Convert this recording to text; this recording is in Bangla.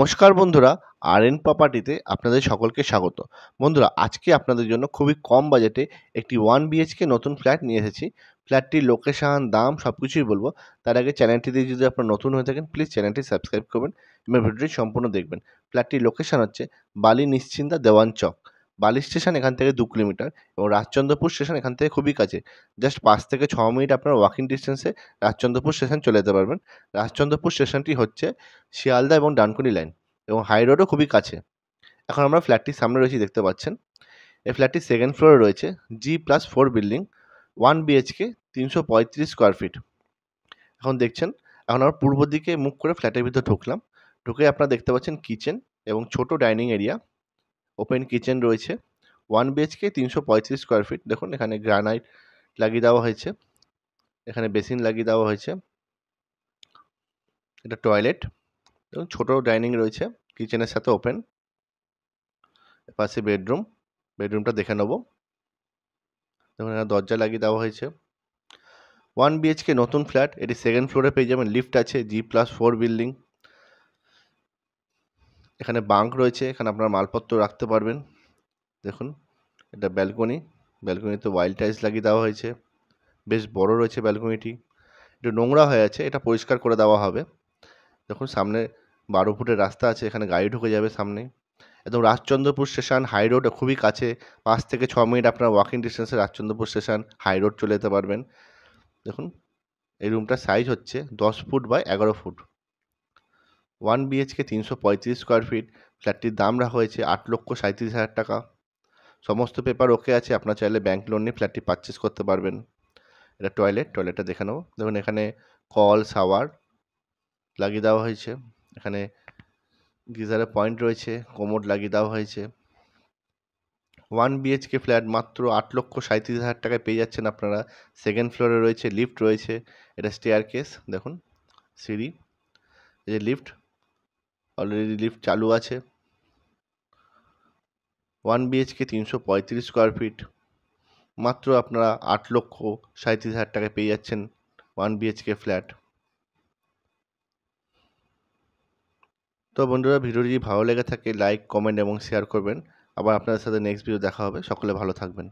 নমস্কার বন্ধুরা, আর.এন প্রপার্টিতে আপনাদের সকলকে স্বাগত। বন্ধুরা, আজকে আপনাদের জন্য খুবই কম বাজেটে একটি 1 বিএইচকে নতুন ফ্ল্যাট নিয়ে এসেছি। ফ্ল্যাটটির লোকেশন, দাম সবকিছুই বলবো। তার আগে চ্যানেলটিতে যদি আপনারা নতুন হয়ে থাকেন, প্লিজ চ্যানেলটি সাবস্ক্রাইব করবেন এবং ভিডিওটি সম্পূর্ণ দেখবেন। ফ্ল্যাটটির লোকেশন হচ্ছে বালি নিশ্চিন্দা দেওয়ান চক। বালি স্টেশন এখান থেকে 2 কিলোমিটার এবং রাজচন্দ্রপুর স্টেশন এখান থেকে খুবই কাছে। জাস্ট 5 থেকে 6 মিনিট আপনার ওয়াকিং ডিসটেন্সে রাজচন্দ্রপুর স্টেশন চলে যেতে পারবেন। রাজচন্দ্রপুর স্টেশনটি হচ্ছে শিয়ালদা এবং ডানকুনি লাইন এবং হাই রোডও খুবই কাছে। এখন আমরা ফ্ল্যাটটির সামনে রয়েছি, দেখতে পাচ্ছেন। এই ফ্ল্যাটটি সেকেন্ড ফ্লোরে রয়েছে, G+4 building, 1 BHK, 335 square fit. এখন দেখছেন, এখন আমরা পূর্ব দিকে মুখ করে ফ্ল্যাটের ভিতর ঢুকলাম। ঢুকে আপনারা দেখতে পাচ্ছেন কিচেন এবং ছোট ডাইনিং এরিয়া, ওপেন কিচেন রয়েছে। 1 বিএইচকে, 335 স্কোয়ার ফিট। দেখুন এখানে গ্রানাইট লাগিয়ে দেওয়া হয়েছে, এখানে বেসিন লাগিয়ে দেওয়া হয়েছে, এটা টয়লেট এবং ছোট ডাইনিং রয়েছে কিচেনের সাথে ওপেন। পাশে বেডরুম, বেডরুমটা দেখে নেব। দেখুন এখানে দরজা লাগিয়ে দেওয়া হয়েছে। 1 বিএইচকে নতুন ফ্ল্যাট, এটি সেকেন্ড ফ্লোরে পেয়ে যাবেন, লিফট আছে, G+4 বিল্ডিং। এখানে বাঙ্ক রয়েছে, এখানে আপনার মালপত্র রাখতে পারবেন। দেখুন এটা ব্যালকনি, ব্যালকনিতে ওয়াইল্ড টাইলস লাগিয়ে দেওয়া হয়েছে, বেশ বড় রয়েছে ব্যালকনিটি। একটু নোংরা হয়ে আছে, এটা পরিষ্কার করে দেওয়া হবে। দেখুন সামনে 12 ফুটের রাস্তা আছে, এখানে গাড়ি ঢুকে যাবে সামনে। একদম রাজচন্দ্রপুর স্টেশন, হাই রোড খুবই কাছে, 5 থেকে 6 মিনিট আপনার ওয়াকিং ডিস্টেন্সে রাজচন্দ্রপুর স্টেশন, হাই রোড চলে যেতে পারবেন। দেখুন এই রুমটার সাইজ হচ্ছে 10 foot by 11 foot. 1 BHK, 335 square feet. ফ্ল্যাটটির দাম রাখা হয়েছে 8,37,000 টাকা। সমস্ত পেপার ওকে আছে, আপনার চাইলে ব্যাংক লোন নিয়ে ফ্ল্যাটটি পারচেস করতে পারবেন। এটা টয়লেট, টয়লেটটা দেখে নেব। দেখুন এখানে কল, শাওয়ার লাগিয়ে দেওয়া হয়েছে, এখানে গিজারের পয়েন্ট রয়েছে, কোমোড লাগিয়ে দেওয়া হয়েছে। 1 বিএইচকে ফ্ল্যাট মাত্র 8,37,000 টাকায় পেয়ে যাচ্ছেন আপনারা। সেকেন্ড ফ্লোরে রয়েছে, লিফট রয়েছে, এটা স্টেয়ার কেস, দেখুন সিঁড়ি, এই যে লিফট, অলরেডি লিফট চালু আছে। 1 বিএইচকে, 335 স্কোয়ার ফিট, মাত্র আপনারা 8,37,000 টাকায় পেয়ে যাচ্ছেন 1 বিএইচকে ফ্ল্যাট। তো বন্ধুরা, ভিডিওটি যদি ভালো লেগে থাকে লাইক, কমেন্ট এবং শেয়ার করবেন। আবার আপনাদের সাথে নেক্সট ভিডিও দেখা হবে। সকলে ভালো থাকবেন।